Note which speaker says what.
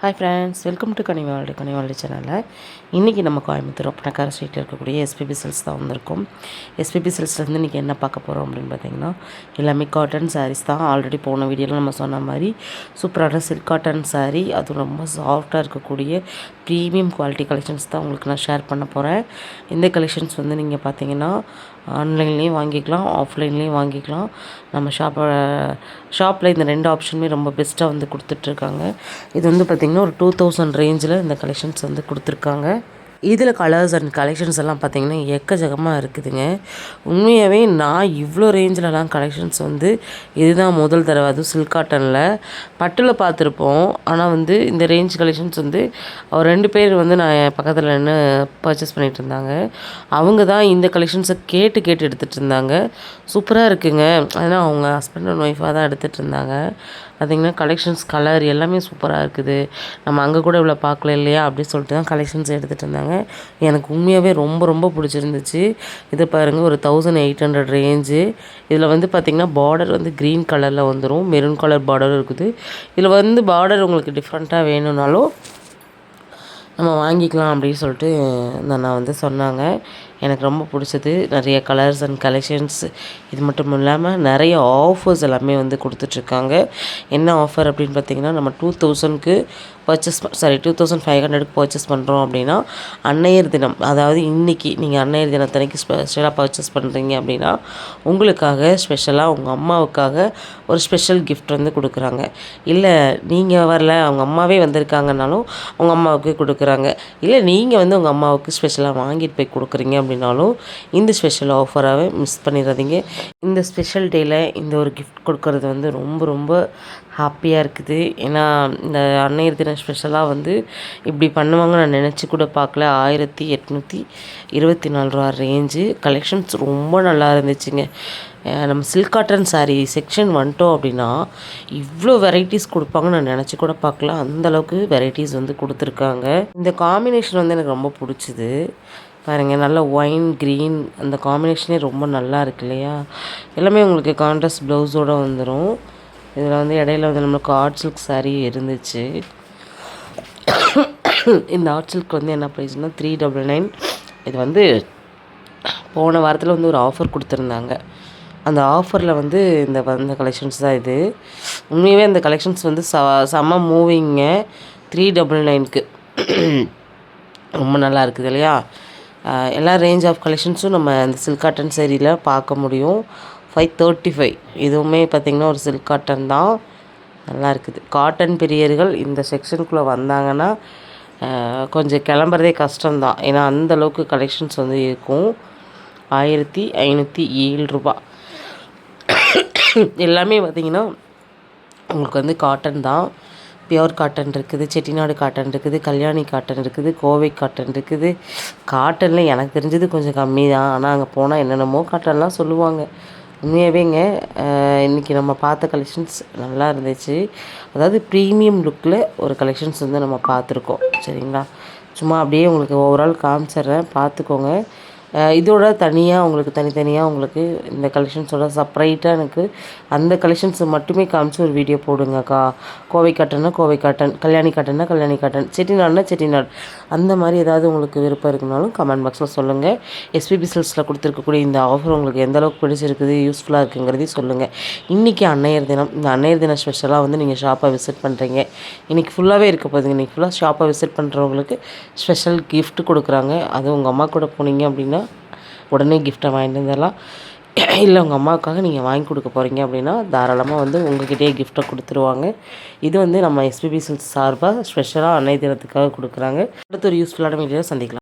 Speaker 1: Hi friends, welcome to கனிவால்டி சேனலில். இன்றைக்கி நம்ம கோயம்புத்தூர் ஒப்பனக்கார ஸ்ட்ரீட்டில் இருக்கக்கூடிய எஸ்பிபி சில்க்ஸ் தான் வந்திருக்கும். எஸ்பிபி சில்க்ஸ்லேருந்து இன்றைக்கி என்ன பார்க்க போகிறோம் அப்படின்னு பார்த்தீங்கன்னா, எல்லாமே காட்டன் சாரீஸ் தான். ஆல்ரெடி போன வீடியோவில் நம்ம சொன்ன மாதிரி சூப்பரான சில்க் காட்டன் சாரீ, அதுவும் ரொம்ப சாஃப்டாக இருக்கக்கூடிய ப்ரீமியம் குவாலிட்டி கலெக்ஷன்ஸ் தான் உங்களுக்கு நான் ஷேர் பண்ண போகிறேன். இந்த கலெக்ஷன்ஸ் வந்து நீங்கள் பார்த்தீங்கன்னா ஆன்லைன்லேயும் வாங்கிக்கலாம், ஆஃப்லைன்லேயும் வாங்கிக்கலாம். நம்ம ஷாப்பில் இந்த 2 ஆப்ஷனுமே ரொம்ப பெஸ்ட்டாக வந்து கொடுத்துட்ருக்காங்க. இது வந்து பார்த்திங்கன்னா ஒரு 2000 ரேஞ்சில் இந்த கலெக்ஷன்ஸ் வந்து கொடுத்துருக்காங்க. இதில் கலர்ஸ் அண்ட் கலெக்ஷன்ஸ் எல்லாம் பார்த்திங்கன்னா எக்கச்சக்கமாக இருக்குதுங்க. உண்மையாகவே நான் இவ்வளோ ரேஞ்சிலலாம் கலெக்ஷன்ஸ் வந்து இதுதான் முதல் தடவை. அதுவும் சில்க் காட்டனில் பட்டில் பார்த்துருப்போம். ஆனால் வந்து இந்த ரேஞ்ச் கலெக்ஷன்ஸ் வந்து அவர் 2 பேர் வந்து நான் என் பக்கத்தில் நின்று பர்ச்சேஸ் பண்ணிகிட்டு இருந்தாங்க. அவங்க தான் இந்த கலெக்ஷன்ஸை கேட்டு எடுத்துகிட்டு இருந்தாங்க. சூப்பராக இருக்குங்க. அதனால் அவங்க ஹஸ்பண்ட் அண்ட் ஒய்ஃபாக தான் எடுத்துகிட்டு இருந்தாங்க. பார்த்திங்கன்னா கலெக்ஷன்ஸ் கலர் எல்லாமே சூப்பராக இருக்குது. நம்ம அங்கே கூட இவ்வளோ பார்க்கல இல்லையா அப்படின்னு சொல்லிட்டு தான் கலெக்ஷன்ஸ் எடுத்துகிட்டு இருந்தாங்க. எனக்கு உண்மையாகவே ரொம்ப பிடிச்சிருந்துச்சு. இது பாருங்கள், ஒரு 1800 ரேஞ்சு. இதில் வந்து பார்த்திங்கன்னா பார்டர் வந்து க்ரீன் கலரில் வந்துடும், மெரூன் கலர் பார்டரும் இருக்குது. இதில் வந்து பார்டர் உங்களுக்கு டிஃப்ரெண்ட்டாக வேணும்னாலும் நம்ம வாங்கிக்கலாம் அப்படின்னு சொல்லிட்டு நான் வந்து சொன்னாங்க. எனக்கு ரொம்ப பிடிச்சது. நிறைய கலர்ஸ் அண்ட் கலெக்ஷன்ஸ். இது மட்டும் இல்லாமல் நிறைய ஆஃபர்ஸ் எல்லாமே வந்து கொடுத்துட்ருக்காங்க. என்ன ஆஃபர் அப்படின்னு பார்த்திங்கன்னா, நம்ம 2000க்கு 2500க்கு பர்ச்சேஸ் பண்ணுறோம் அப்படின்னா, அன்னையர் தினம், அதாவது இன்றைக்கி நீங்கள் அன்னையர் தினத்தன்னைக்கு ஸ்பெஷலாக பர்ச்சேஸ் பண்ணுறீங்க அப்படின்னா உங்களுக்காக ஸ்பெஷலாக உங்கள் அம்மாவுக்காக ஒரு ஸ்பெஷல் கிஃப்ட் வந்து கொடுக்குறாங்க. இல்லை நீங்கள் வரல, அவங்க அம்மாவே வந்திருக்காங்கனாலும் உங்கள் அம்மாவுக்கு கொடுக்குறாங்க. இல்லை நீங்கள் வந்து உங்கள் அம்மாவுக்கு ஸ்பெஷலாக வாங்கிட்டு போய் கொடுக்குறீங்க அப்படின்னாலும் இந்த ஸ்பெஷல் ஆஃபராகவே மிஸ் பண்ணிடாதீங்க. இந்த ஸ்பெஷல் டேயில் இந்த ஒரு கிஃப்ட் கொடுக்கறது வந்து ரொம்ப ஹாப்பியாக இருக்குது. ஏன்னா இந்த அன்னையர் தினம் ஸ்பெஷலாக வந்து இப்படி பண்ணுவாங்க நான் நினச்சி கூட பார்க்கல. 1824 ரூபா ரேஞ்சு கலெக்ஷன்ஸ் ரொம்ப நல்லா இருந்துச்சுங்க. நம்ம சில்க் காட்டன் சாரீ செக்ஷன் வந்துட்டோம் அப்படின்னா இவ்வளோ வெரைட்டிஸ் கொடுப்பாங்கன்னு நான் நினச்சி கூட பார்க்கல. அந்தளவுக்கு வெரைட்டிஸ் வந்து கொடுத்துருக்காங்க. இந்த காம்பினேஷன் வந்து எனக்கு ரொம்ப பிடிச்சிது. பாருங்கள், நல்ல ஒயின் க்ரீன் அந்த காம்பினேஷனே ரொம்ப நல்லா இருக்கு இல்லையா. எல்லாமே உங்களுக்கு கான்ட்ராஸ்ட் ப்ளவுஸோடு வந்துடும். இதில் வந்து இடையில வந்து நம்மளுக்கு ஆர்ட் சில்க் சாரீ இருந்துச்சு. இந்த ஆர்ட் சில்க் வந்து என்ன ப்ரைஸ்னால் 399. இது வந்து போன வாரத்தில் வந்து ஒரு ஆஃபர் கொடுத்துருந்தாங்க. அந்த ஆஃபரில் வந்து இந்த கலெக்ஷன்ஸ் தான் இது. உண்மையாகவே அந்த கலெக்ஷன்ஸ் வந்து செம்ம மூவிங்க. 399க்கு ரொம்ப நல்லா இருக்குது இல்லையா. எல்லா ரேஞ்ச் ஆஃப் கலெக்ஷன்ஸும் நம்ம அந்த சில்க் காட்டன் சாரியில் பார்க்க முடியும். 535 இதுவுமே பார்த்திங்கன்னா ஒரு சில்க் காட்டன் தான், நல்லா இருக்குது. காட்டன் பிரியர்கள் இந்த செக்ஷனுக்குள்ளே வந்தாங்கன்னா கொஞ்சம் கிளம்புறதே கஷ்டம்தான். ஏன்னா அந்தளவுக்கு கலெக்ஷன்ஸ் வந்து இருக்கும். 1507 ரூபா எல்லாமே பார்த்திங்கன்னா உங்களுக்கு வந்து காட்டன் தான். பியோர் காட்டன் இருக்குது, செட்டிநாடு காட்டன் இருக்குது, கல்யாணி காட்டன் இருக்குது, கோவை காட்டன் இருக்குது. காட்டனில் எனக்கு தெரிஞ்சது கொஞ்சம் கம்மி தான். ஆனால் அங்கே போனால் என்னென்னமோ காட்டன்லாம் சொல்லுவாங்க. உண்மையாகவேங்க இன்றைக்கி நம்ம பார்த்த கலெக்ஷன்ஸ் நல்லா இருந்துச்சு. அதாவது ப்ரீமியம் லுக்கில் ஒரு கலெக்ஷன்ஸ் வந்து நம்ம பார்த்துருக்கோம். சரிங்களா, சும்மா அப்படியே உங்களுக்கு ஓவரால் காமிச்சிட்றேன், பார்த்துக்கோங்க. இதோட தனியாக உங்களுக்கு தனித்தனியாக உங்களுக்கு இந்த கலெக்ஷன்ஸோட செப்பரேட்டாக எனக்கு அந்த கலெக்ஷன்ஸ் மட்டுமே காமிச்சு ஒரு வீடியோ போடுங்கக்கா. கோவை காட்டன்னா கோவை காட்டன், கல்யாணி காட்டன்னா கல்யாணி காட்டன், செட்டிநாடுனா செட்டிநாடு, அந்த மாதிரி ஏதாவது உங்களுக்கு விருப்பம் இருக்குனாலும் கமெண்ட் பாக்ஸில் சொல்லுங்கள். எஸ்பிபி சில்க்ஸில் கொடுத்துருக்கக்கூடிய இந்த ஆஃபர் உங்களுக்கு எந்தளவுக்கு பிடிச்சிருக்குது, யூஸ்ஃபுல்லாக இருக்குங்கிறதையும் சொல்லுங்கள். இன்றைக்கி அன்னையர் தினம். இந்த அன்னையர் தினம் ஸ்பெஷலாக வந்து நீங்கள் ஷாப்பை விசிட் பண்ணுறீங்க. இன்றைக்கி ஃபுல்லாகவே இருக்க போகுதுங்க. இன்றைக்கி ஃபுல்லாக ஷாப்பை விசிட் பண்ணுறவங்களுக்கு ஸ்பெஷல் கிஃப்ட் கொடுக்குறாங்க. அதுவும் உங்கள் அம்மா கூட போனீங்க அப்படின்னா உடனே கிஃப்ட்டை வாங்கிட்டு வந்துடலாம். இல்லை உங்கள் அம்மாவுக்காக நீங்கள் வாங்கி கொடுக்க போகிறீங்க அப்படின்னா தாராளமாக வந்து உங்கள்கிட்டயே கிஃப்ட்டை கொடுத்துருவாங்க. இது வந்து நம்ம எஸ்பிபி சில்க்ஸ் சார்பாக ஸ்பெஷலாக அன்னைய தினத்துக்காக கொடுக்குறாங்க. அடுத்த ஒரு யூஸ்ஃபுல்லான வீடியோவில் சந்திக்கலாம்.